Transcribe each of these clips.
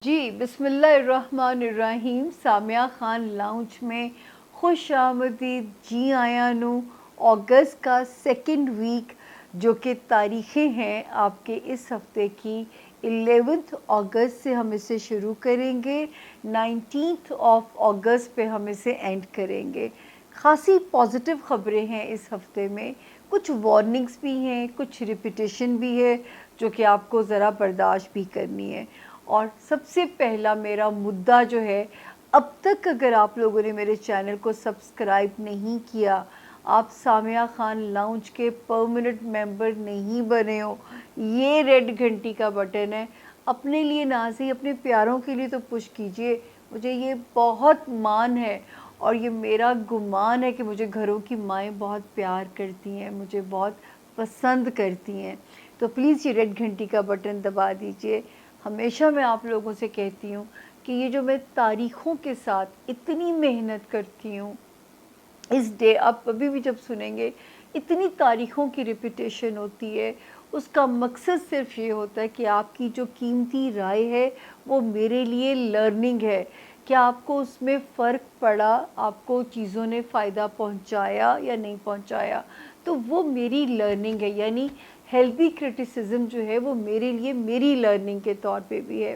جی بسم اللہ الرحمن الرحیم. سامیہ خان لاؤنج میں خوش آمدید. جی آیا نو. اگست کا سیکنڈ ویک جو کہ تاریخیں ہیں آپ کے اس ہفتے کی 11 اگست سے ہم اسے شروع کریں گے, 19 اگست پہ ہم اسے اینڈ کریں گے. خاصی پازیٹیو خبریں ہیں اس ہفتے میں, کچھ وارننگز بھی ہیں, کچھ ریپیٹیشن بھی ہے جو کہ آپ کو ذرا برداشت بھی کرنی ہے. اور سب سے پہلا میرا مدعا جو ہے, اب تک اگر آپ لوگوں نے میرے چینل کو سبسکرائب نہیں کیا, آپ سامیہ خان لاؤنج کے پرمننٹ ممبر نہیں بنے ہو, یہ ریڈ گھنٹی کا بٹن ہے, اپنے لیے نازی اپنے پیاروں کے لیے تو پش کیجئے. مجھے یہ بہت مان ہے اور یہ میرا گمان ہے کہ مجھے گھروں کی مائیں بہت پیار کرتی ہیں, مجھے بہت پسند کرتی ہیں. تو پلیز یہ ریڈ گھنٹی کا بٹن دبا دیجئے. ہمیشہ میں آپ لوگوں سے کہتی ہوں کہ یہ جو میں تاریخوں کے ساتھ اتنی محنت کرتی ہوں, اس ڈے آپ ابھی بھی جب سنیں گے اتنی تاریخوں کی ریپیٹیشن ہوتی ہے, اس کا مقصد صرف یہ ہوتا ہے کہ آپ کی جو قیمتی رائے ہے وہ میرے لیے لرننگ ہے. کیا آپ کو اس میں فرق پڑا, آپ کو چیزوں نے فائدہ پہنچایا یا نہیں پہنچایا, تو وہ میری لرننگ ہے. یعنی ہیلدی کرٹیسزم جو ہے وہ میرے لیے میری لرننگ کے طور پہ بھی ہے.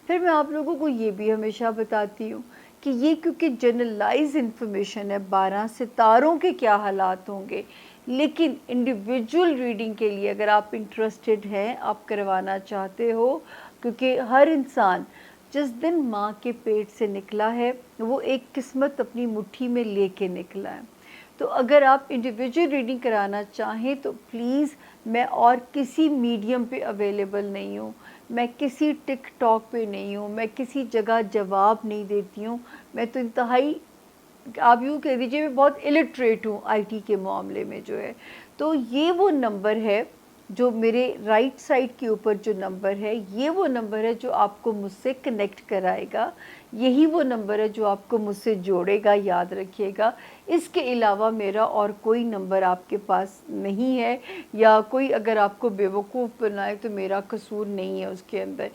پھر میں آپ لوگوں کو یہ بھی ہمیشہ بتاتی ہوں کہ یہ کیونکہ جنرلائز انفارمیشن ہے, 12 ستاروں کے کیا حالات ہوں گے, لیکن انڈیویجول ریڈنگ کے لیے اگر آپ انٹرسٹڈ ہیں, آپ کروانا چاہتے ہو, کیونکہ ہر انسان جس دن ماں کے پیٹ سے نکلا ہے وہ ایک قسمت اپنی مٹھی میں لے کے نکلا ہے. تو اگر آپ انڈیویجول ریڈنگ کرانا چاہیں تو پلیز, میں اور کسی میڈیم پہ اویلیبل نہیں ہوں, میں کسی ٹک ٹاک پہ نہیں ہوں, میں کسی جگہ جواب نہیں دیتی ہوں. میں تو انتہائی, آپ یوں کہہ دیجئے, میں بہت الٹریٹ ہوں آئی ٹی کے معاملے میں جو ہے. تو یہ وہ نمبر ہے جو میرے رائٹ سائڈ کے اوپر جو نمبر ہے, یہ وہ نمبر ہے جو آپ کو مجھ سے کنیکٹ کرائے گا, یہی وہ نمبر ہے جو آپ کو مجھ سے جوڑے گا, یاد رکھیے گا. اس کے علاوہ میرا اور کوئی نمبر آپ کے پاس نہیں ہے, یا کوئی اگر آپ کو بیوقوف بنائے تو میرا قصور نہیں ہے اس کے اندر.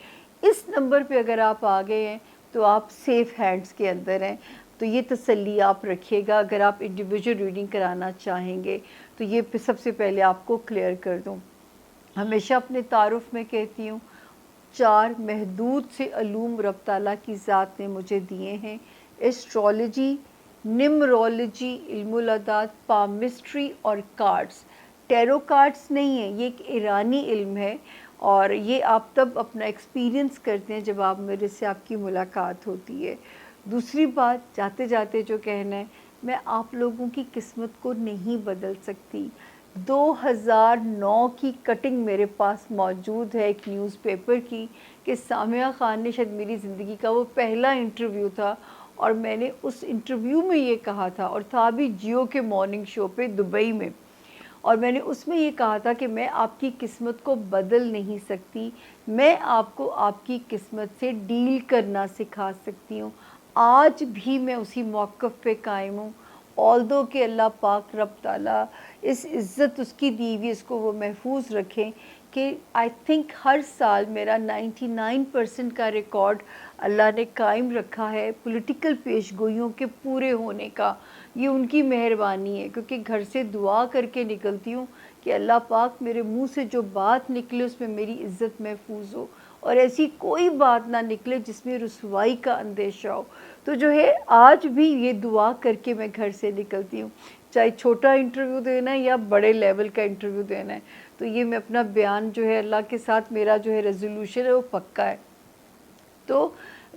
اس نمبر پہ اگر آپ آ گئے ہیں تو آپ سیف ہینڈز کے اندر ہیں. تو یہ تسلی آپ رکھیے گا. اگر آپ انڈیویجول ریڈنگ کرانا چاہیں گے تو یہ سب سے پہلے آپ کو کلیئر کر دوں. ہمیشہ اپنے تعارف میں کہتی ہوں, 4 محدود سے علوم رب تعالیٰ کی ذات نے مجھے دیے ہیں: ایسٹرولوجی, نمرولوجی, علم العداد, پامسٹری اور کارڈز. ٹیرو کارڈز نہیں ہیں, یہ ایک ایرانی علم ہے, اور یہ آپ تب اپنا ایکسپیرینس کرتے ہیں جب آپ میرے سے آپ کی ملاقات ہوتی ہے. دوسری بات, جاتے جاتے جو کہنا ہے, میں آپ لوگوں کی قسمت کو نہیں بدل سکتی. 2009 کی کٹنگ میرے پاس موجود ہے ایک نیوز پیپر کی, کہ سامیہ خان نے, شاید میری زندگی کا وہ پہلا انٹرویو تھا, اور میں نے اس انٹرویو میں یہ کہا تھا, اور تھا بھی جیو کے مارننگ شو پہ دبئی میں, اور میں نے اس میں یہ کہا تھا کہ میں آپ کی قسمت کو بدل نہیں سکتی, میں آپ کو آپ کی قسمت سے ڈیل کرنا سکھا سکتی ہوں. آج بھی میں اسی موقف پہ قائم ہوں, آلدو کہ اللہ پاک رب تعالیٰ اس عزت اس کی دی ہوئی, اس کو وہ محفوظ رکھیں, کہ آئی تھنک ہر سال میرا 99% کا ریکارڈ اللہ نے قائم رکھا ہے پولیٹیکل پیش گوئیوں کے پورے ہونے کا. یہ ان کی مہربانی ہے, کیونکہ گھر سے دعا کر کے نکلتی ہوں کہ اللہ پاک میرے منہ سے جو بات نکلے اس میں میری عزت محفوظ ہو, اور ایسی کوئی بات نہ نکلے جس میں رسوائی کا اندیشہ ہو. تو جو ہے آج بھی یہ دعا کر کے میں گھر سے نکلتی ہوں, چاہے چھوٹا انٹرویو دینا ہے یا بڑے لیول کا انٹرویو دینا ہے. تو یہ میں اپنا بیان جو ہے, اللہ کے ساتھ میرا جو ہے ریزولوشن ہے وہ پکا ہے. تو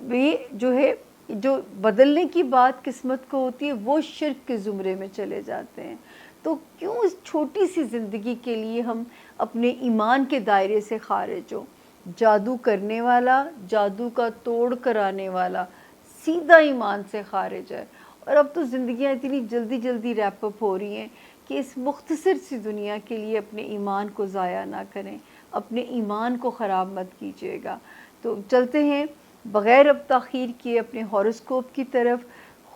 یہ جو ہے, جو بدلنے کی بات قسمت کو ہوتی ہے وہ شرک کے زمرے میں چلے جاتے ہیں. تو کیوں اس چھوٹی سی زندگی کے لیے ہم اپنے ایمان کے دائرے سے خارج ہوں. جادو کرنے والا, جادو کا توڑ کرانے والا سیدھا ایمان سے خارج ہے. اور اب تو زندگیاں اتنی جلدی جلدی ریپ اپ ہو رہی ہیں کہ اس مختصر سی دنیا کے لیے اپنے ایمان کو ضائع نہ کریں, اپنے ایمان کو خراب مت کیجیے گا. تو چلتے ہیں بغیر اب تاخیر کیے اپنے ہاروسکوپ کی طرف.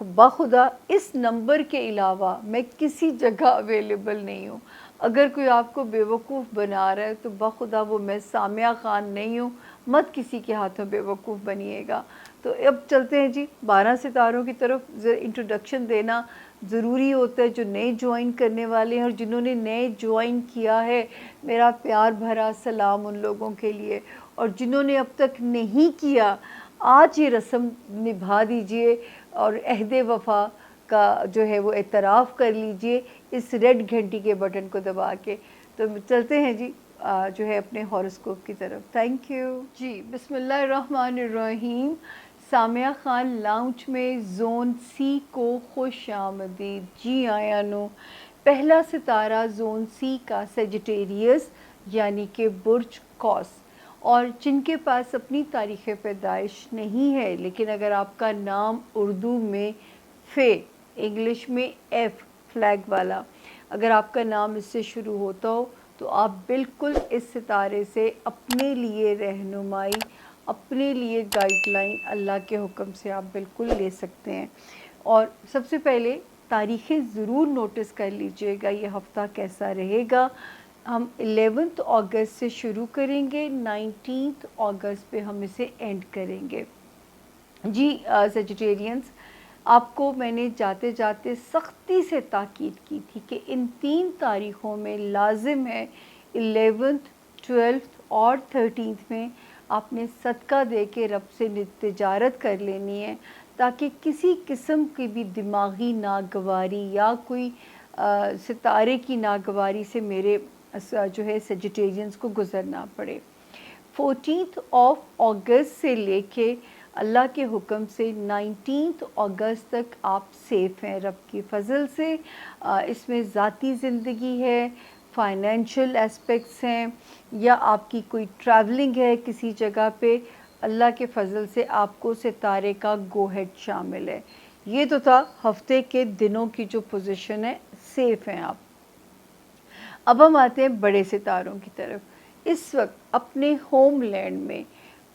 بخدا اس نمبر کے علاوہ میں کسی جگہ اویلیبل نہیں ہوں. اگر کوئی آپ کو بیوقوف بنا رہا ہے تو بخدا وہ میں سامیہ خان نہیں ہوں, मत किसी के हाथों बेवकूफ़ बनिएगा। तो अब चलते हैं जी 12 सितारों की तरफ। इंट्रोडक्शन देना ज़रूरी होता है, जो नए ज्वाइन करने वाले हैं और जिन्होंने नए ज्वाइन किया है, मेरा प्यार भरा सलाम उन लोगों के लिए। और जिन्होंने अब तक नहीं किया, आज ये रस्म निभा दीजिए और अहद वफ़ा का जो है वो एतराफ़ कर लीजिए इस रेड घंटी के बटन को दबा के। तो चलते हैं जी जो है अपने हॉरोस्कोप की तरफ। थैंक यू जी। बिस्मिल्लाहिर्रहमानिर्रहीम। सामिया खान लाउंज में ज़ोन सी को खुश आमदीद। जी आया नो। पहला सितारा ज़ोन सी का सेजिटेरियस यानी कि बुर्ज कौस, और जिनके पास अपनी तारीख़ पैदाइश नहीं है, लेकिन अगर आपका नाम उर्दू में फ़े, इंग्लिश में एफ़ फ्लैग वाला, अगर आपका नाम इससे शुरू होता हो तो आप बिल्कुल इस सितारे से अपने लिए रहनुमाई, अपने लिए गाइडलाइन अल्लाह के हुक्म से आप बिल्कुल ले सकते हैं। और सबसे पहले तारीखें ज़रूर नोटिस कर लीजिएगा, ये हफ़्ता कैसा रहेगा। हम 11 अगस्त से शुरू करेंगे, 19 अगस्त पे हम इसे एंड करेंगे। जी सेजिटेरियंस, आपको मैंने जाते जाते सख्ती से ताकीद की थी कि इन 3 तारीख़ों में लाजिम है 11th, 12th और 13th में आपने सदका दे के रब से तिजारत कर लेनी है, ताकि किसी किस्म की भी दिमागी नागवारी या कोई सितारे की नागवारी से मेरे जो है सेजिटेरियंस को गुज़रना पड़े। 14th अगस्त से लेके अल्लाह के हुक्म से 19 अगस्त तक आप सेफ़ हैं रब की फ़ज़ल से। इसमें ज़ाती ज़िंदगी है, फ़ाइनेंशियल एस्पेक्ट्स हैं, या आपकी कोई ट्रैवलिंग है किसी जगह पे, अल्लाह के फ़ज़ल से आपको सितारे का गो हेड शामिल है। ये तो था हफ़्ते के दिनों की जो पोजीशन है, सेफ़ हैं आप। अब हम आते हैं बड़े सितारों की तरफ। इस वक्त अपने होम लैंड में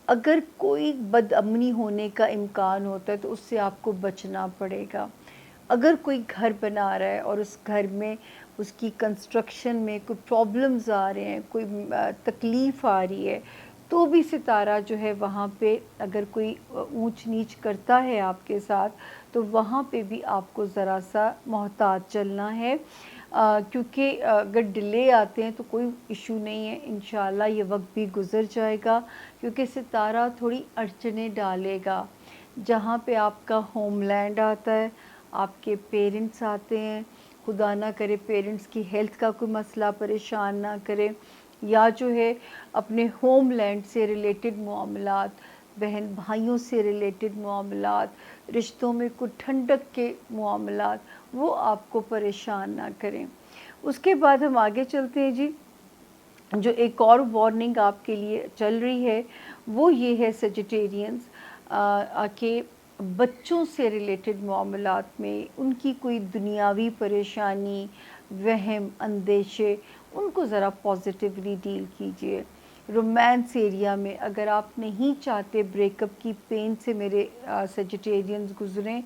अगर कोई बदअमनी होने का इम्कान होता है तो उससे आपको बचना पड़ेगा। अगर कोई घर बना रहा है और उस घर में उसकी कंस्ट्रक्शन में कोई प्रॉब्लम्स आ रहे हैं, कोई तकलीफ़ आ रही है, तो भी सितारा जो है वहाँ पे अगर कोई ऊंच नीच करता है आपके साथ, तो वहाँ पे भी आपको ज़रा सा मोहतात चलना है। क्योंकि अगर डिले आते हैं तो कोई इशू नहीं है, इंशाल्लाह ये वक्त भी गुज़र जाएगा। क्योंकि सितारा थोड़ी अड़चनें डालेगा। जहाँ पे आपका होमलैंड आता है, आपके पेरेंट्स आते हैं, खुदा ना करे पेरेंट्स की हेल्थ का कोई मसला परेशान ना करे, या जो है अपने होमलैंड से रिलेटेड मामलात, बहन भाइयों से रिलेटेड मामलात, रिश्तों में कुछ ठंडक के मामलात, वो आपको परेशान ना करें। उसके बाद हम आगे चलते हैं जी। जो एक और वार्निंग आपके लिए चल रही है वो ये है सेजिटेरियंस, कि बच्चों से रिलेटेड मामलात में उनकी कोई दुनियावी परेशानी, वहम, अंदेशे, उनको ज़रा पॉजिटिवली डील कीजिए। रोमांस एरिया में अगर आप नहीं चाहते ब्रेकअप की पेन से मेरे सेजिटेरियंस गुज़रें,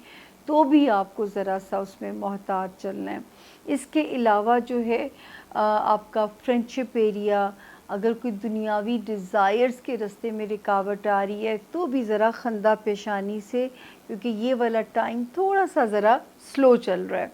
तो भी आपको ज़रा सा उसमें मोहतात चलना है। इसके अलावा जो है आपका फ्रेंडशिप एरिया, अगर कोई दुनियावी डिज़ायर्स के रास्ते में रुकावट आ रही है तो भी ज़रा खंदा पेशानी से, क्योंकि ये वाला टाइम थोड़ा सा ज़रा स्लो चल रहा है।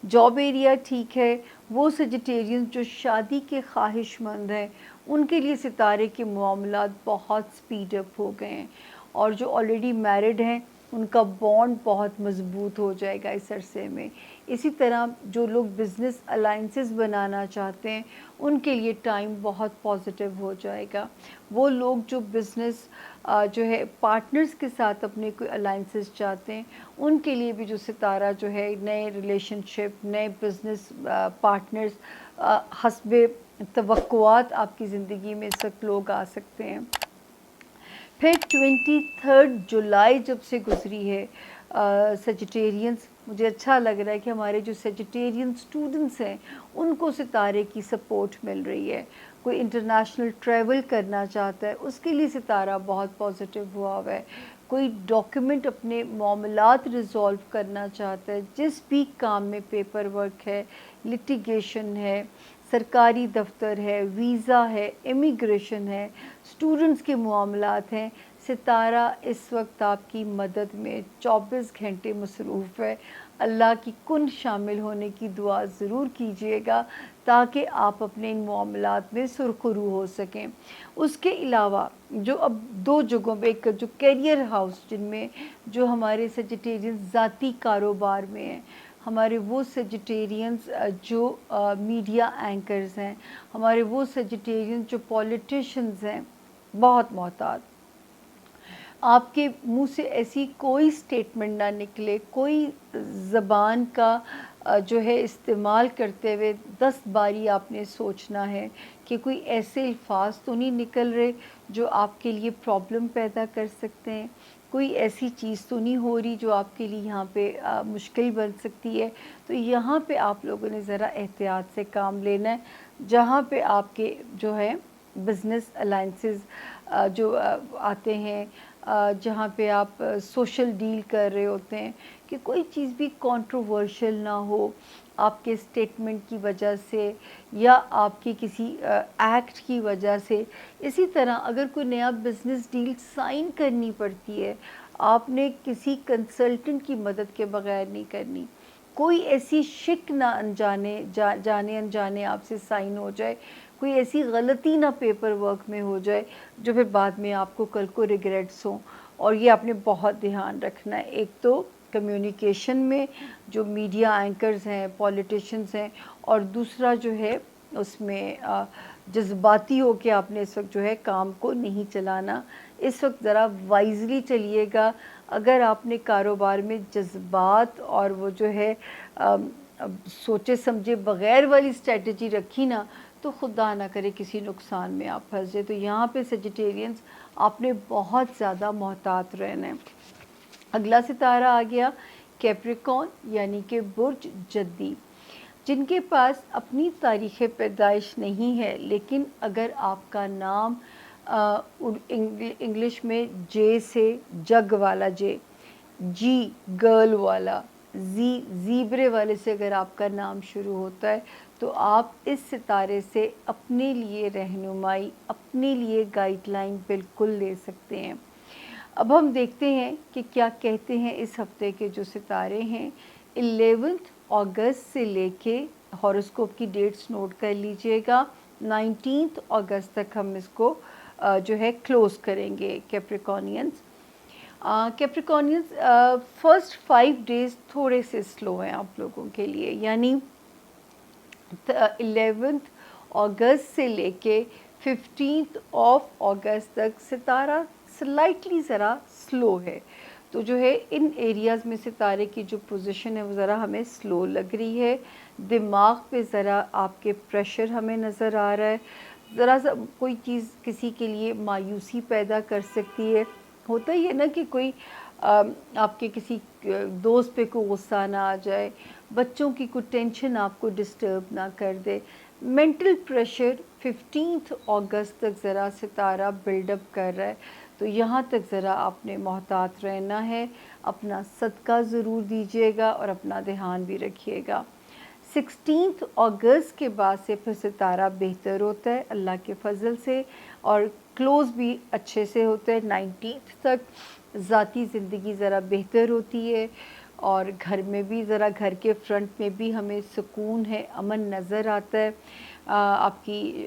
जॉब एरिया ठीक है। वो सेजिटेरियन जो शादी के ख्वाहिशमंद हैं उनके लिए सितारे के मामलात बहुत स्पीड अप हो गए हैं, और जो ऑलरेडी मैरिड हैं उनका बॉन्ड बहुत मज़बूत हो जाएगा इस अरसे में। इसी तरह जो लोग बिज़नेस अलाइंसेस बनाना चाहते हैं उनके लिए टाइम बहुत पॉजिटिव हो जाएगा। वो लोग जो बिज़नेस जो है पार्टनर्स के साथ अपने कोई अलाइंसेस चाहते हैं, उनके लिए भी जो सितारा जो है नए रिलेशनशिप, नए बिज़नेस पार्टनर्स हस्बे तवक्कुआत आपकी ज़िंदगी में इस वक्त लोग आ सकते हैं। फिर 23 जुलाई जब से गुज़री है सेजिटेरियंस, मुझे अच्छा लग रहा है कि हमारे जो सेजिटेरियन स्टूडेंट्स हैं उनको सितारे की सपोर्ट मिल रही है। कोई इंटरनेशनल ट्रैवल करना चाहता है उसके लिए सितारा बहुत पॉजिटिव हुआ हुआ है। कोई डॉक्यूमेंट अपने मामलात रिज़ॉल्व करना चाहता है, जिस भी काम में पेपर वर्क है, लिटिगेशन है, सरकारी दफ्तर है, वीज़ा है, इमिग्रेशन है, स्टूडेंट्स के मामलात हैं, सितारा इस वक्त आपकी मदद में 24 घंटे मसरूफ़ है। अल्लाह की कुन शामिल होने की दुआ ज़रूर कीजिएगा ताकि आप अपने इन मामलात में सुरखरू हो सकें। उसके अलावा जो अब 2 जगहों पे, एक जो करियर हाउस जिनमें जो हमारे सजिटेरियन ज़ाती कारोबार में हैं, हमारे वो सजिटेरियंस जो मीडिया एंकर्स हैं, हमारे वो सजिटेरियन जो पॉलिटिशियंस हैं, बहुत मोहतात। आपके मुंह से ऐसी कोई स्टेटमेंट ना निकले, कोई ज़बान का जो है इस्तेमाल करते हुए 10 बारी आपने सोचना है कि कोई ऐसे अल्फाज तो नहीं निकल रहे जो आपके लिए प्रॉब्लम पैदा कर सकते हैं, कोई ऐसी चीज़ तो नहीं हो रही जो आपके लिए यहाँ पे मुश्किल बन सकती है। तो यहाँ पे आप लोगों ने ज़रा एहतियात से काम लेना है। जहाँ पे आपके जो है बिज़नेस अलाइंसेस जो आते हैं, जहाँ पे आप सोशल डील कर रहे होते हैं, कि कोई चीज़ भी कंट्रोवर्शियल ना हो आपके स्टेटमेंट की वजह से या आपकी किसी एक्ट की वजह से। इसी तरह अगर कोई नया बिज़नेस डील साइन करनी पड़ती है, आपने किसी कंसल्टेंट की मदद के बगैर नहीं करनी। कोई ऐसी शिक ना जाने अनजाने आपसे साइन हो जाए, कोई ऐसी गलती ना पेपर वर्क में हो जाए जो फिर बाद में आपको कल को रिग्रेट्स हों। और ये आपने बहुत ध्यान रखना है, एक तो कम्युनिकेशन में जो मीडिया एंकर्स हैं, पॉलिटिशियंस हैं, और दूसरा जो है उसमें जज्बाती हो के आपने इस वक्त जो है काम को नहीं चलाना। इस वक्त ज़रा वाइजली चलिएगा। अगर आपने कारोबार में जज्बात और वो जो है सोचे समझे बग़ैर वाली स्ट्रेटजी रखी ना, तो खुदा ना करे किसी नुकसान में आप फंस जाए। तो यहाँ पे सजिटेरियंस आपने बहुत ज़्यादा मोहतात रहना है। अगला सितारा आ गया कैप्रिकॉर्न, यानी कि बुर्ज जद्दी, जिनके पास अपनी तारीख़ पैदाइश नहीं है, लेकिन अगर आपका नाम इंग्लिश में जे से जग वाला जे, जी गर्ल वाला, ज़ीब्रे वाले से अगर आपका नाम शुरू होता है, तो आप इस सितारे से अपने लिए रहनुमाई, अपने लिए गाइडलाइन बिल्कुल ले सकते हैं। अब हम देखते हैं कि क्या कहते हैं इस हफ्ते के जो सितारे हैं। 11 अगस्त से लेके हॉरोस्कोप की डेट्स नोट कर लीजिएगा, 19 अगस्त तक हम इसको जो है क्लोज़ करेंगे कैप्रिकॉर्नियंस। कैप्रिकॉर्नियंस फर्स्ट 5 डेज़ थोड़े से स्लो हैं आप लोगों के लिए, यानी 11 अगस्त से लेके 15 अगस्त तक सितारा स्लाइटली ज़रा स्लो है। तो जो है इन एरियाज़ में सितारे की जो पोजीशन है वो ज़रा हमें स्लो लग रही है। दिमाग पे ज़रा आपके प्रेशर हमें नज़र आ रहा है। ज़रा सा कोई चीज़ किसी के लिए मायूसी पैदा कर सकती है। होता ही है ना कि कोई आपके किसी दोस्त पे कोई गुस्सा ना आ जाए, बच्चों की कोई टेंशन आपको डिस्टर्ब ना कर दे। मेंटल प्रेशर 15 अगस्त तक ज़रा सितारा बिल्डअप कर रहा है, तो यहाँ तक ज़रा आपने मोहतात रहना है। अपना सदका ज़रूर दीजिएगा और अपना ध्यान भी रखिएगा। 16 अगस्त के बाद से फिर सितारा बेहतर होता है अल्लाह के फ़ज़ल से, और क्लोज़ भी अच्छे से होता है। 19 तक ज़ाती ज़िंदगी ज़रा बेहतर होती है, और घर में भी ज़रा, घर के फ्रंट में भी हमें सुकून है, अमन नज़र आता है। आपकी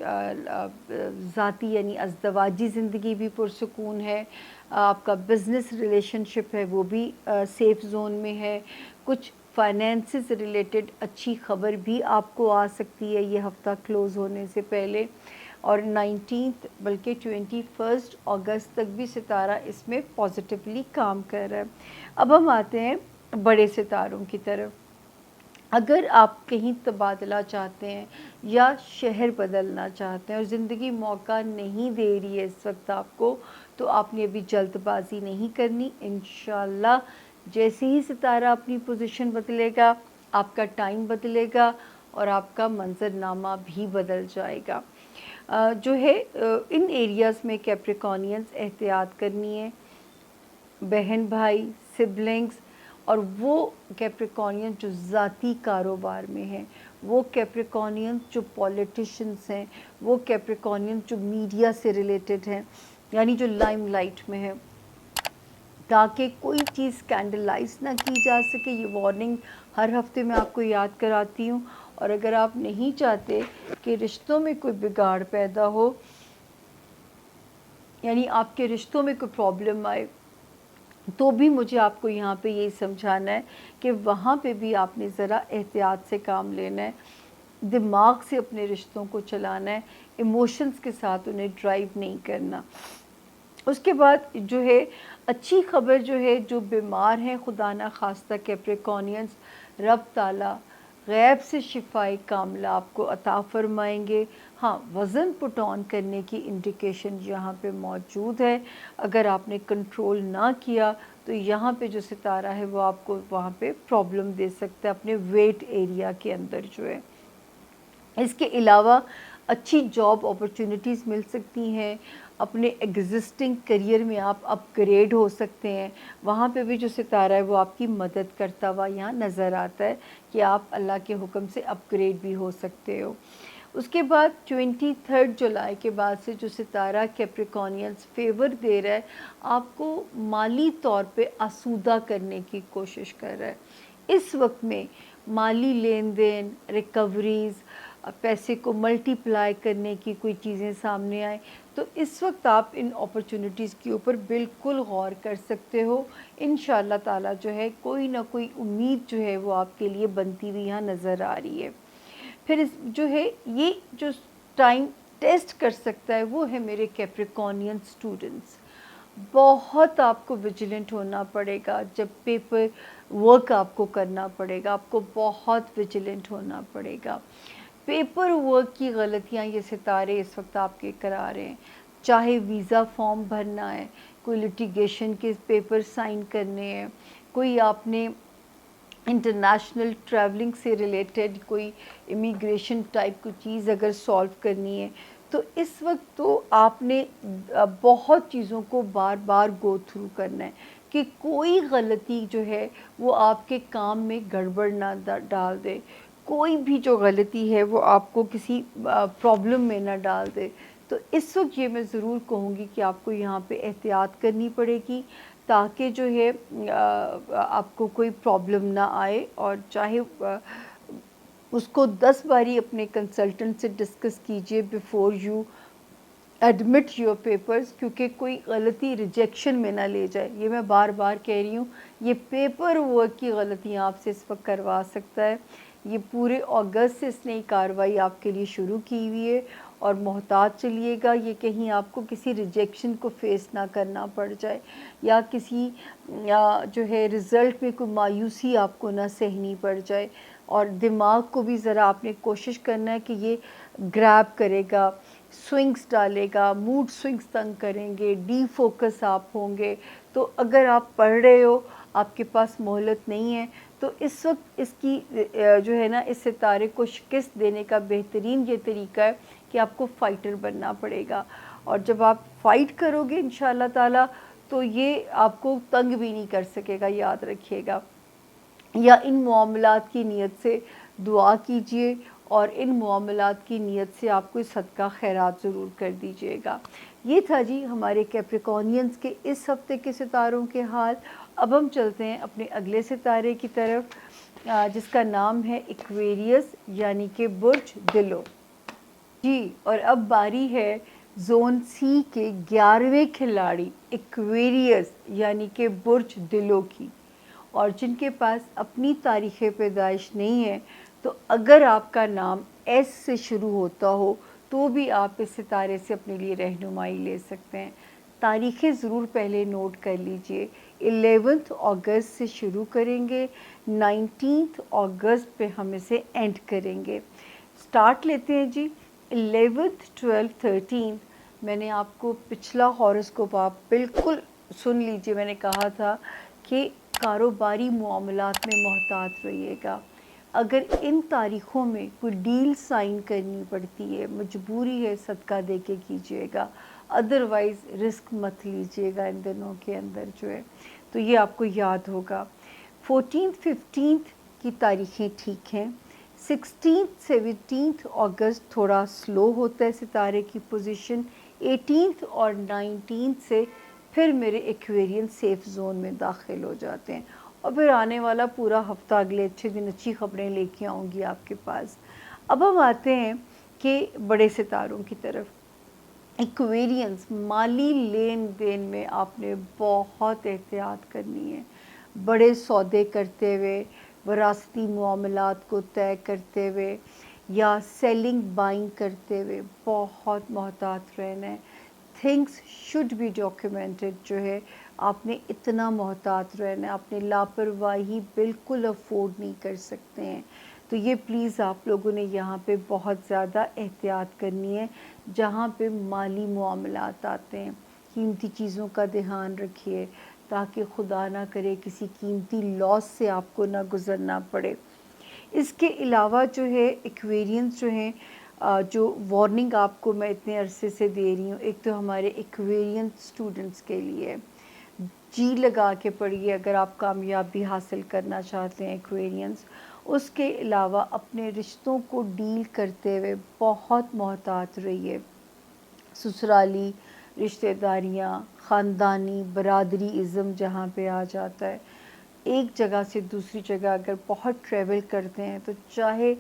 ज़ाती यानी अज़दवाजी ज़िंदगी भी पुरसुकून है। आपका बिज़नेस रिलेशनशिप है वो भी सेफ़ ज़ोन में है। कुछ फाइनेंस से रिलेटेड अच्छी खबर भी आपको आ सकती है ये हफ़्ता क्लोज़ होने से पहले। और 19 बल्कि 21 अगस्त तक भी सितारा इसमें पॉजिटिवली काम कर रहा है। अब हम आते हैं बड़े सितारों की तरफ। अगर आप कहीं तबादला चाहते हैं या शहर बदलना चाहते हैं और ज़िंदगी मौका नहीं दे रही है इस वक्त आपको, तो आपने अभी जल्दबाजी नहीं करनी। इंशाल्लाह जैसे ही सितारा अपनी पोजीशन बदलेगा, आपका टाइम बदलेगा और आपका मंजरनामा भी बदल जाएगा। जो है इन एरियाज़ में कैप्रिकॉर्नियंस एहतियात करनी है। बहन भाई, सिबलिंग्स, और वो कैप्रिकॉर्नियन जो ज़ाती कारोबार में हैं, वो कैप्रिकॉनियंस जो पॉलिटिशियंस हैं, वो कैप्रिकॉनियंस जो मीडिया से रिलेटेड हैं, यानी जो लाइमलाइट में है, ताकि कोई चीज़ स्कैंडलाइज ना की जा सके। ये वार्निंग हर हफ्ते मैं आपको याद कराती हूँ। और अगर आप नहीं चाहते कि रिश्तों में कोई बिगाड़ पैदा हो, यानी आपके रिश्तों में कोई प्रॉब्लम आए, तो भी मुझे आपको यहाँ पे यही समझाना है कि वहाँ पे भी आपने ज़रा एहतियात से काम लेना है, दिमाग से अपने रिश्तों को चलाना है, इमोशंस के साथ उन्हें ड्राइव नहीं करना। उसके बाद जो है अच्छी खबर जो है, जो बीमार हैं खुदा ना खास्ता कैप्रिकॉनियंस, रब ताला गैब से शिफाई कामला आपको अता फरमाएंगे। हाँ, वज़न पुट ऑन करने की इंडिकेशन यहाँ पे मौजूद है। अगर आपने कंट्रोल ना किया तो यहाँ पे जो सितारा है वो आपको वहाँ पे प्रॉब्लम दे सकता है अपने वेट एरिया के अंदर जो है। इसके अलावा अच्छी जॉब अपॉर्चुनिटीज़ मिल सकती हैं, अपने एग्जिस्टिंग करियर में आप अपग्रेड हो सकते हैं। वहाँ पे भी जो सितारा है वो आपकी मदद करता हुआ यहाँ नज़र आता है कि आप अल्लाह के हुक्म से अपग्रेड भी हो सकते हो। उसके बाद 23 जुलाई के बाद से जो सितारा कैप्रिकॉनियंस फेवर दे रहा है, आपको माली तौर पे आसूदा करने की कोशिश कर रहा है। इस वक्त में माली लेन देन, रिकवरीज़, पैसे को मल्टीप्लाई करने की कोई चीज़ें सामने आए, तो इस वक्त आप इन अपॉर्चुनिटीज़ के ऊपर बिल्कुल गौर कर सकते हो। इंशाअल्लाह ताला जो है कोई ना कोई उम्मीद जो है वो आपके लिए बनती हुई यहाँ नज़र आ रही है। फिर इस जो है ये जो टाइम टेस्ट कर सकता है वो है मेरे कैप्रिकॉनियन स्टूडेंट्स। बहुत आपको विजिलेंट होना पड़ेगा, जब पेपर वर्क आपको करना पड़ेगा, आपको बहुत विजिलेंट होना पड़ेगा। पेपर वर्क की गलतियाँ ये सितारे इस वक्त आपके करा रहे हैं, चाहे वीज़ा फॉर्म भरना है, कोई लिटिगेशन के पेपर साइन करने हैं, कोई आपने इंटरनेशनल ट्रैवलिंग से रिलेटेड कोई इमिग्रेशन टाइप की चीज़ अगर सॉल्व करनी है, तो इस वक्त तो आपने बहुत चीज़ों को बार बार गो थ्रू करना है कि कोई गलती जो है वो आपके काम में गड़बड़ ना डाल दे, कोई भी जो गलती है वो आपको किसी प्रॉब्लम में ना डाल दे। तो इस वक्त ये मैं ज़रूर कहूँगी कि आपको यहाँ पे एहतियात करनी पड़ेगी, ताकि जो है आपको कोई प्रॉब्लम ना आए। और चाहे उसको 10 बारी अपने कंसल्टेंट से डिस्कस कीजिए before you admit your papers, क्योंकि कोई गलती रिजेक्शन में ना ले जाए। ये मैं बार बार कह रही हूँ, ये पेपर वर्क की गलतियाँ आपसे इस वक्त करवा सकता है। ये पूरे अगस्त से इसने कार्रवाई आपके लिए शुरू की हुई है, और मोहतात चलिएगा, ये कहीं आपको किसी रिजेक्शन को फेस ना करना पड़ जाए, या किसी जो है रिज़ल्ट में कोई मायूसी आपको ना सहनी पड़ जाए। और दिमाग को भी ज़रा आपने कोशिश करना है कि ये ग्रैब करेगा, स्विंग्स डालेगा, मूड स्विंग्स तंग करेंगे, डी फोकस आप होंगे। तो अगर आप पढ़ रहे हो, आपके पास मोहलत नहीं है, तो इस वक्त इसकी जो है ना, इस सितारे को शिकस्त देने का बेहतरीन ये तरीका है कि आपको फ़ाइटर बनना पड़ेगा। और जब आप फ़ाइट करोगे इंशाअल्लाह ताला, तो ये आपको तंग भी नहीं कर सकेगा, याद रखिएगा। या इन मामलात की नीयत से दुआ कीजिए, और इन मामलात की नीयत से आप कोई सदका खैरात ज़रूर कर दीजिएगा। ये था जी हमारे कैप्रिकॉनियंस के इस हफ़्ते के सितारों के हाल। अब हम चलते हैं अपने अगले सितारे की तरफ, जिसका नाम है एक्वेरियस, यानी कि बुर्ज दिलो जी। और अब बारी है जोन सी के 11वें खिलाड़ी एक्वेरियस, यानी कि बुर्ज दिलो की। और जिनके पास अपनी तारीख़ पैदाइश नहीं है, तो अगर आपका नाम एस से शुरू होता हो तो भी आप इस सितारे से अपने लिए रहनुमाई ले सकते हैं। तारीख़ें ज़रूर पहले नोट कर लीजिए। 11 अगस्त से शुरू करेंगे, 19 अगस्त पे हम इसे एंड करेंगे। स्टार्ट लेते हैं जी। 11th 12th 13 मैंने आपको पिछला हॉरोस्कोप आप बिल्कुल सुन लीजिए। मैंने कहा था कि कारोबारी मामलात में मोहतात रहिएगा। अगर इन तारीख़ों में कोई डील साइन करनी पड़ती है, मजबूरी है, सदका दे के कीजिएगा, अदरवाइज़ रिस्क मत लीजिएगा इन दिनों के अंदर जो है। तो ये आपको याद होगा। 14th 15th की तारीख़ें ठीक हैं, 16th 17th अगस्त थोड़ा स्लो होता है सितारे की पोजीशन, 18th और 19th से फिर मेरे एक्वेरियन सेफ जोन में दाखिल हो जाते हैं। और फिर आने वाला पूरा हफ्ता अगले अच्छे दिन अच्छी खबरें लेके आऊँगी आपके पास। अब हम आते हैं कि बड़े सितारों की तरफ। एक्वेरियंस, माली लेन देन में आपने बहुत एहतियात करनी है। बड़े सौदे करते हुए, वरासती मामलात को तय करते हुए या सेलिंग बाइंग करते हुए बहुत मोहतात रहना है। थिंग्स शुड बी डॉक्यूमेंटेड, जो है आपने इतना मोहतात रहना है, आपने लापरवाही बिल्कुल अफोर्ड नहीं कर सकते हैं। तो ये प्लीज़ आप लोगों ने यहाँ पे बहुत ज़्यादा एहतियात करनी है जहाँ पे माली मामलात आते हैं। कीमती चीज़ों का ध्यान रखिए ताकि खुदा ना करे किसी कीमती लॉस से आपको ना गुज़रना पड़े। इसके अलावा जो है एक्वेरियंस जो हैं, जो वार्निंग आपको मैं इतने अरसे से दे रही हूँ, एक तो हमारे एक्वेरियन स्टूडेंट्स के लिए जी लगा के पढ़िए अगर आप कामयाबी हासिल करना चाहते हैं एक्वेरियंस। उसके अलावा अपने रिश्तों को डील करते हुए बहुत मोहतात रहिए। ससुराली रिश्तेदारियाँ, ख़ानदानी बरादरी इज़्म जहाँ पे आ जाता है, एक जगह से दूसरी जगह अगर बहुत ट्रैवल करते हैं तो चाहे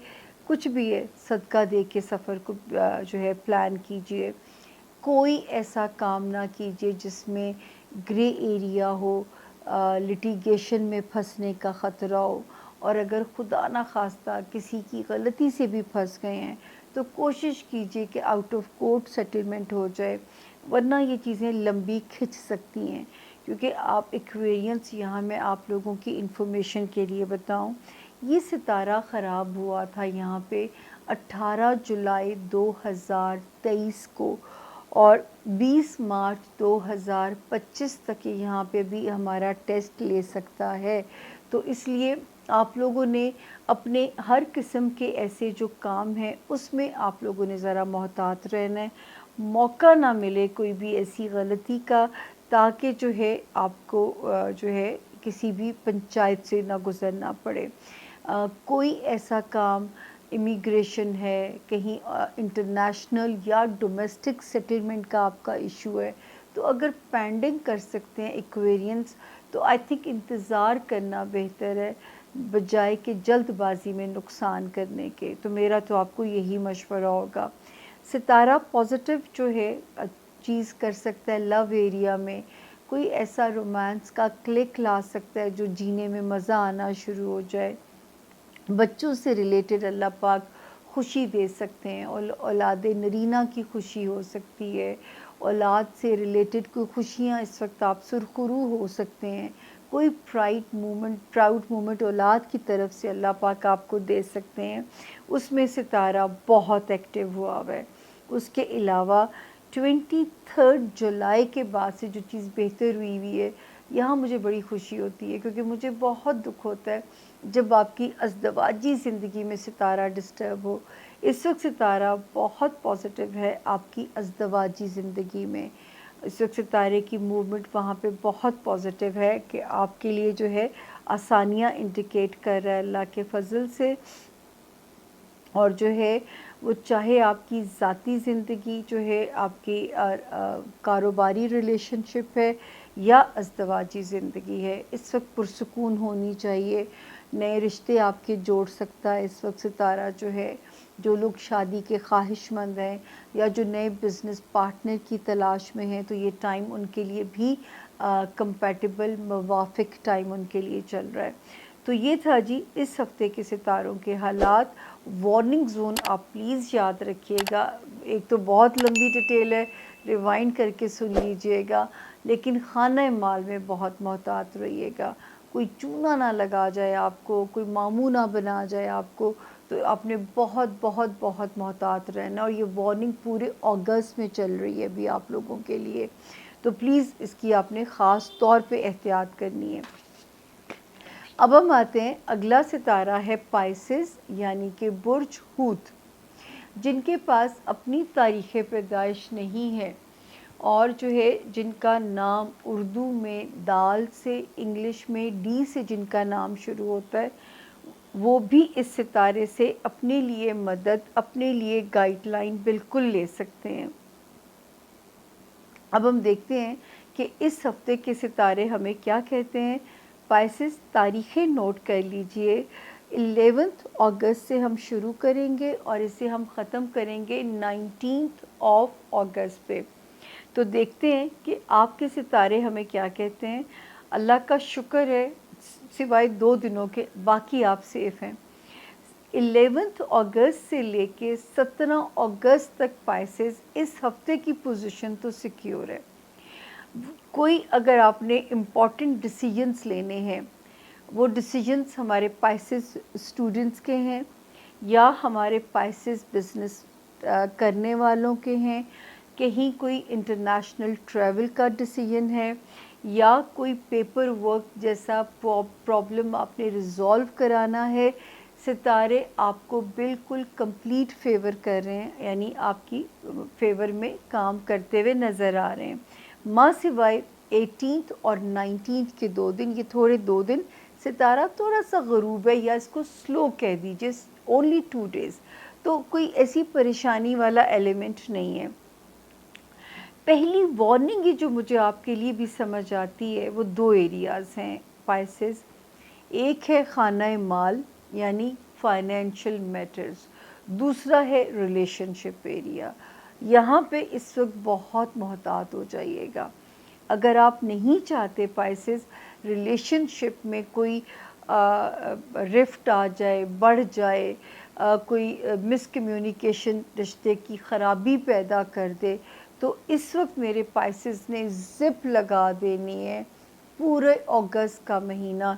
कुछ भी है, सदका दे के सफ़र को जो है प्लान कीजिए। कोई ऐसा काम ना कीजिए जिसमें ग्रे एरिया हो, लिटिगेशन में फंसने का ख़तरा हो। और अगर खुदा ना खास्ता किसी की गलती से भी फंस गए हैं तो कोशिश कीजिए कि आउट ऑफ कोर्ट सेटलमेंट हो जाए, वरना ये चीज़ें लंबी खिंच सकती हैं। क्योंकि आप एक्वेरियंस, यहाँ मैं आप लोगों की इंफॉर्मेशन के लिए बताऊं, ये सितारा ख़राब हुआ था यहाँ पे 18 जुलाई 2023 को, और 20 मार्च 2025 तक ये यहाँ पे भी हमारा टेस्ट ले सकता है। तो इसलिए आप लोगों ने अपने हर किस्म के ऐसे जो काम हैं उसमें आप लोगों ने ज़रा मोहतात रहना है, मौका ना मिले कोई भी ऐसी गलती का, ताकि जो है आपको जो है किसी भी पंचायत से ना गुज़रना पड़े। कोई ऐसा काम, इमिग्रेशन है, कहीं इंटरनेशनल या डोमेस्टिक सेटलमेंट का आपका इशू है, तो अगर पेंडिंग कर सकते हैं एक्वेरियंस तो आई थिंक इंतज़ार करना बेहतर है बजाय कि जल्दबाजी में नुकसान करने के। तो मेरा तो आपको यही मशवरा होगा। सितारा पॉजिटिव जो है चीज़ कर सकता है, लव एरिया में कोई ऐसा रोमांस का क्लिक ला सकता है जो जीने में मज़ा आना शुरू हो जाए। बच्चों से रिलेटेड अल्लाह पाक खुशी दे सकते हैं, और औलाद नरीना की खुशी हो सकती है। औलाद से रिलेटेड कोई खुशियाँ इस वक्त आप सुरखरू हो सकते हैं। कोई प्राउड मोमेंट औलाद की तरफ से अल्लाह पाक आपको दे सकते हैं, उसमें सितारा बहुत एक्टिव हुआ हुआ है। उसके अलावा 23 जुलाई के बाद से जो चीज़ बेहतर हुई है, यहाँ मुझे बड़ी खुशी होती है, क्योंकि मुझे बहुत दुख होता है जब आपकी अज़दवाजी ज़िंदगी में सितारा डिस्टर्ब हो। इस वक्त सितारा बहुत पॉजिटिव है आपकी अज़दवाजी ज़िंदगी में। इस वक्त सितारे की मूवमेंट वहाँ पे बहुत पॉजिटिव है कि आपके लिए जो है आसानियाँ इंडिकेट कर रहा है अल्लाह के फ़ज़ल से। और जो है वो चाहे आपकी ज़ाती ज़िंदगी जो है, आपकी कारोबारी रिलेशनशिप है या अज़दवाजी ज़िंदगी है, इस वक्त पुरसुकून होनी चाहिए। नए रिश्ते आपके जोड़ सकता है इस वक्त सितारा जो है। जो लोग शादी के ख्वाहिशमंद हैं या जो नए बिज़नेस पार्टनर की तलाश में हैं, तो ये टाइम उनके लिए भी कंपैटिबल मुवाफ़िक टाइम उनके लिए चल रहा है। तो ये था जी इस हफ़्ते के सितारों के हालात। वार्निंग ज़ोन आप प्लीज़ याद रखिएगा, एक तो बहुत लंबी डिटेल है, रिवाइंड करके सुन लीजिएगा, लेकिन खाना माल में बहुत मोहतात रहिएगा। कोई चूना ना लगा जाए आपको, कोई मामू ना बना जाए आपको, तो आपने बहुत बहुत बहुत मोहतात रहना। और ये वार्निंग पूरे अगस्त में चल रही है अभी आप लोगों के लिए, तो प्लीज़ इसकी आपने ख़ास तौर पे एहतियात करनी है। अब हम आते हैं, अगला सितारा है पाइसेस यानी कि बुर्ज हूत, जिनके पास अपनी तारीख़ पैदाइश नहीं है और जो है जिनका नाम उर्दू में दाल से, इंग्लिश में डी से जिनका नाम शुरू होता है, वो भी इस सितारे से अपने लिए मदद, अपने लिए गाइडलाइन बिल्कुल ले सकते हैं। अब हम देखते हैं कि इस हफ्ते के सितारे हमें क्या कहते हैं। पाइसेस, तारीखें नोट कर लीजिए। 11 अगस्त से हम शुरू करेंगे और इसे हम ख़त्म करेंगे 19 अगस्त पे। तो देखते हैं कि आपके सितारे हमें क्या कहते हैं। अल्लाह का शुक्र है, सिवाय 2 दिनों के बाकी आप सेफ़ हैं। 11 अगस्त से लेके 17 अगस्त तक पाइसेस इस हफ्ते की पोजीशन तो सिक्योर है। कोई अगर आपने इम्पॉर्टेंट डिसीजंस लेने हैं, वो डिसीजंस हमारे पाइसेस स्टूडेंट्स के हैं या हमारे पाइसेस बिजनेस करने वालों के हैं, कहीं कोई इंटरनेशनल ट्रैवल का डिसीजन है या कोई पेपर वर्क जैसा प्रॉब्लम आपने रिजॉल्व कराना है, सितारे आपको बिल्कुल कंप्लीट फेवर कर रहे हैं, यानी आपकी फेवर में काम करते हुए नज़र आ रहे हैं। माँ सिवाय 18 और 19 के 2 दिन, ये थोड़े 2 दिन सितारा थोड़ा सा गरूब है या इसको स्लो कह दीजिए, ओनली 2 डेज़, तो कोई ऐसी परेशानी वाला एलिमेंट नहीं है। पहली वार्निंग ये जो मुझे आपके लिए भी समझ आती है वो 2 एरियाज़ हैं पाइसेस। एक है खाना माल यानी फाइनेंशियल मैटर्स, दूसरा है रिलेशनशिप एरिया। यहाँ पे इस वक्त बहुत मोहतात हो जाइएगा। अगर आप नहीं चाहते पाइसेस रिलेशनशिप में कोई रिफ्ट आ जाए, बढ़ जाए, कोई मिसकम्युनिकेशन रिश्ते की ख़राबी पैदा कर दे, तो इस वक्त मेरे पाइसेस ने ज़िप लगा देनी है पूरे अगस्त का महीना।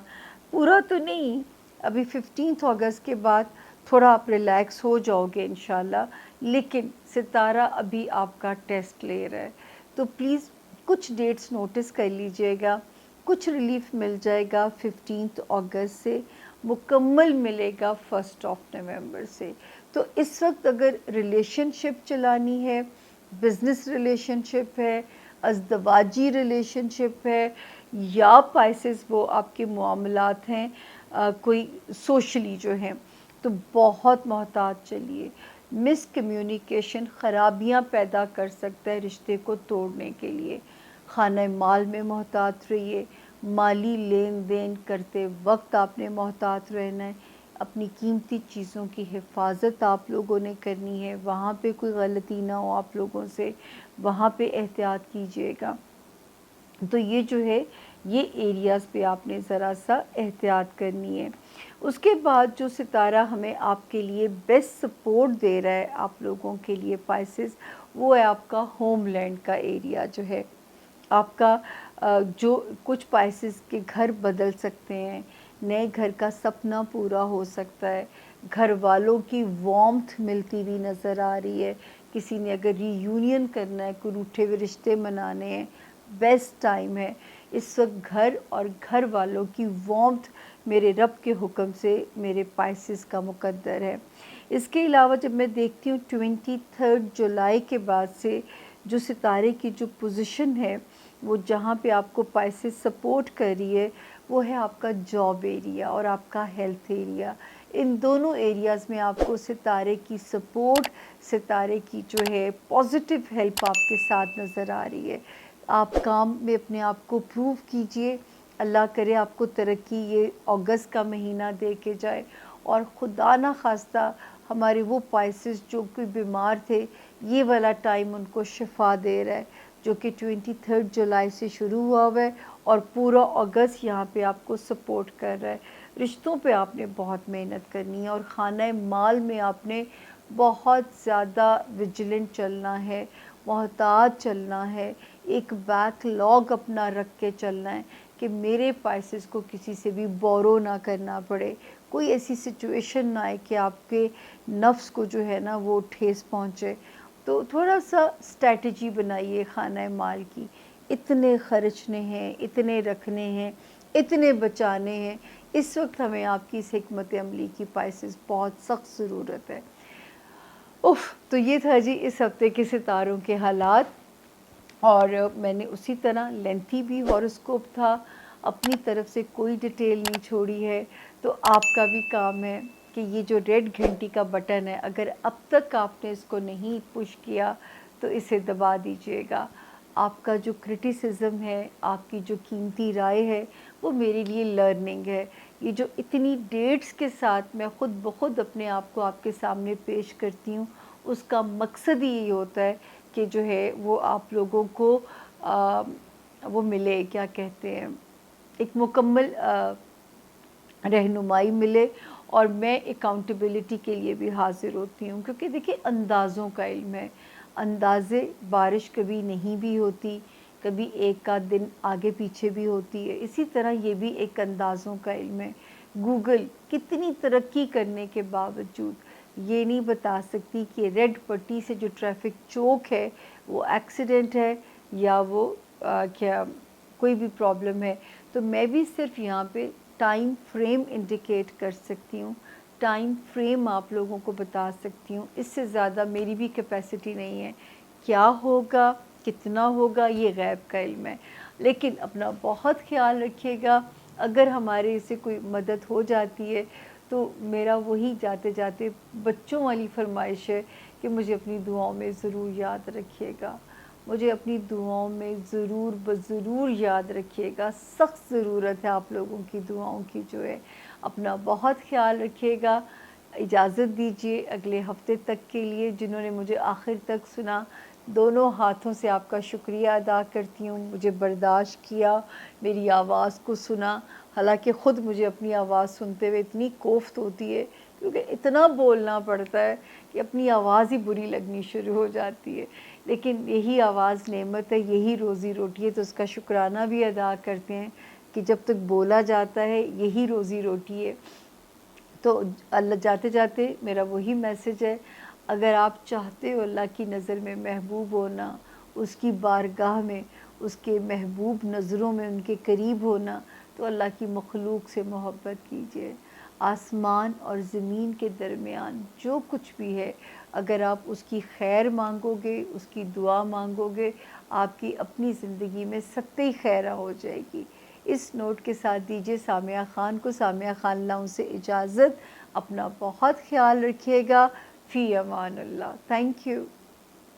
पूरा तो नहीं, अभी 15 अगस्त के बाद थोड़ा आप रिलैक्स हो जाओगे इंशाल्लाह, लेकिन सितारा अभी आपका टेस्ट ले रहा है। तो प्लीज़ कुछ डेट्स नोटिस कर लीजिएगा। कुछ रिलीफ मिल जाएगा 15 अगस्त से, मुकम्मल मिलेगा 1 नवंबर से। तो इस वक्त अगर रिलेशनशिप चलानी है, बिज़नेस रिलेशनशिप है, अज़दवाजी रिलेशनशिप है, या पाइसेस वो आपके मामलात हैं कोई सोशली जो हैं, तो बहुत मोहतात चलिए। मिसकम्युनिकेशन ख़राबियाँ पैदा कर सकता है रिश्ते को तोड़ने के लिए। खाना माल में मोहतात रहिए। माली लेन देन करते वक्त आपने मोहतात रहना है। अपनी कीमती चीज़ों की हिफाजत आप लोगों ने करनी है, वहाँ पे कोई गलती ना हो आप लोगों से, वहाँ पे एहतियात कीजिएगा। तो ये जो है, ये एरियाज़ पे आपने ज़रा सा एहतियात करनी है। उसके बाद जो सितारा हमें आपके लिए बेस्ट सपोर्ट दे रहा है आप लोगों के लिए पाइसेस, वो है आपका होमलैंड का एरिया जो है। आपका जो कुछ पाइसेस के घर बदल सकते हैं, नए घर का सपना पूरा हो सकता है, घर वालों की वार्मथ मिलती हुई नज़र आ रही है। किसी ने अगर रीयूनियन करना है, कोई रूठे हुए रिश्ते मनाने हैं, बेस्ट टाइम है इस वक्त। घर और घर वालों की वार्मथ मेरे रब के हुक्म से मेरे पाइसेस का मुकद्दर है। इसके अलावा जब मैं देखती हूँ 23 जुलाई के बाद से जो सितारे की जो पोजीशन है, वो जहाँ पे आपको पाइसेस सपोर्ट कर रही है, वो है आपका जॉब एरिया और आपका हेल्थ एरिया। इन दोनों एरियाज़ में आपको सितारे की सपोर्ट, सितारे की जो है पॉजिटिव हेल्प आपके साथ नज़र आ रही है। आप काम में अपने आप को प्रूव कीजिए। अल्लाह करे आपको तरक्की ये अगस्त का महीना दे के जाए, और खुदा ना खास्ता हमारे वो पाइसेस जो कोई बीमार थे, ये वाला टाइम उनको शिफा दे रहा है, जो कि 23 जुलाई से शुरू हुआ है और पूरा अगस्त यहाँ पे आपको सपोर्ट कर रहा है। रिश्तों पे आपने बहुत मेहनत करनी है और खाना माल में आपने बहुत ज़्यादा विजिलेंट चलना है, मोहतात चलना है, एक बैकलॉग अपना रख के चलना है कि मेरे पैसेस को किसी से भी बोरो ना करना पड़े, कोई ऐसी सिचुएशन ना आए कि आपके नफ्स को जो है ना वो ठेस पहुँचे। तो थोड़ा सा स्ट्रैटेजी बनाइए खाना माल की। इतने खर्चने हैं, इतने रखने हैं, इतने बचाने हैं, इस वक्त हमें आपकी इस हिकमत अमली की पाइसेस बहुत सख्त ज़रूरत है। उफ़! तो ये था जी इस हफ़्ते के सितारों के हालात, और मैंने उसी तरह लेंथी भी हॉरोस्कोप था, अपनी तरफ से कोई डिटेल नहीं छोड़ी है। तो تو آپ کا بھی کام ہے کہ یہ جو ریڈ گھنٹی کا بٹن ہے اگر اب تک آپ نے اس کو نہیں پش کیا تو اسے دبا دیجیے گا. آپ کا جو کرٹیسزم ہے، آپ کی جو قیمتی رائے ہے، وہ میرے لیے لرننگ ہے. یہ جو اتنی ڈیٹس کے ساتھ میں خود بخود اپنے آپ کو آپ کے سامنے پیش کرتی ہوں، اس کا مقصد ہی یہی ہوتا ہے کہ جو ہے وہ آپ لوگوں کو وہ ملے، کیا کہتے ہیں، ایک مکمل رہنمائی ملے. اور میں اکاؤنٹیبلٹی کے لیے بھی حاضر ہوتی ہوں، کیونکہ دیکھیے اندازوں کا علم ہے. اندازے بارش کبھی نہیں بھی ہوتی، کبھی ایک آدھ دن آگے پیچھے بھی ہوتی ہے. اسی طرح یہ بھی ایک اندازوں کا علم ہے. گوگل کتنی ترقی کرنے کے باوجود یہ نہیں بتا سکتی کہ ریڈ پٹی سے جو ٹریفک چوک ہے وہ ایکسیڈنٹ ہے یا وہ کیا کوئی بھی پرابلم ہے. تو میں بھی صرف یہاں پہ ٹائم فریم انڈیکیٹ کر سکتی ہوں، ٹائم فریم آپ لوگوں کو بتا سکتی ہوں. اس سے زیادہ میری بھی کیپیسٹی نہیں ہے. کیا ہوگا، کتنا ہوگا، یہ غیب کا علم ہے. لیکن اپنا بہت خیال رکھیے گا. اگر ہمارے سے کوئی مدد ہو جاتی ہے تو میرا وہی جاتے جاتے بچوں والی فرمائش ہے کہ مجھے اپنی دعاؤں میں ضرور یاد رکھیے گا. مجھے اپنی دعاؤں میں ضرور بضرور یاد رکھیے گا. سخت ضرورت ہے آپ لوگوں کی دعاؤں کی جو ہے. اپنا بہت خیال رکھیے گا. اجازت دیجیے اگلے ہفتے تک کے لیے. جنہوں نے مجھے آخر تک سنا، دونوں ہاتھوں سے آپ کا شکریہ ادا کرتی ہوں. مجھے برداشت کیا، میری آواز کو سنا. حالانکہ خود مجھے اپنی آواز سنتے ہوئے اتنی کوفت ہوتی ہے، کیونکہ اتنا بولنا پڑتا ہے کہ اپنی آواز ہی بری لگنی شروع ہو جاتی ہے. لیکن یہی آواز نعمت ہے، یہی روزی روٹی ہے، تو اس کا شکرانہ بھی ادا کرتے ہیں کہ جب تک بولا جاتا ہے یہی روزی روٹی ہے. تو اللہ جاتے جاتے میرا وہی میسج ہے، اگر آپ چاہتے ہو اللہ کی نظر میں محبوب ہونا، اس کی بارگاہ میں اس کے محبوب نظروں میں ان کے قریب ہونا، تو اللہ کی مخلوق سے محبت کیجیے. آسمان اور زمین کے درمیان جو کچھ بھی ہے، اگر آپ اس کی خیر مانگو گے، اس کی دعا مانگو گے، آپ کی اپنی زندگی میں سطح خیرہ ہو جائے گی. اس نوٹ کے ساتھ دیجیے سامعہ خان کو، سامعہ خان لاؤں سے اجازت. اپنا بہت خیال رکھیے گا. فی امان اللہ. Thank you.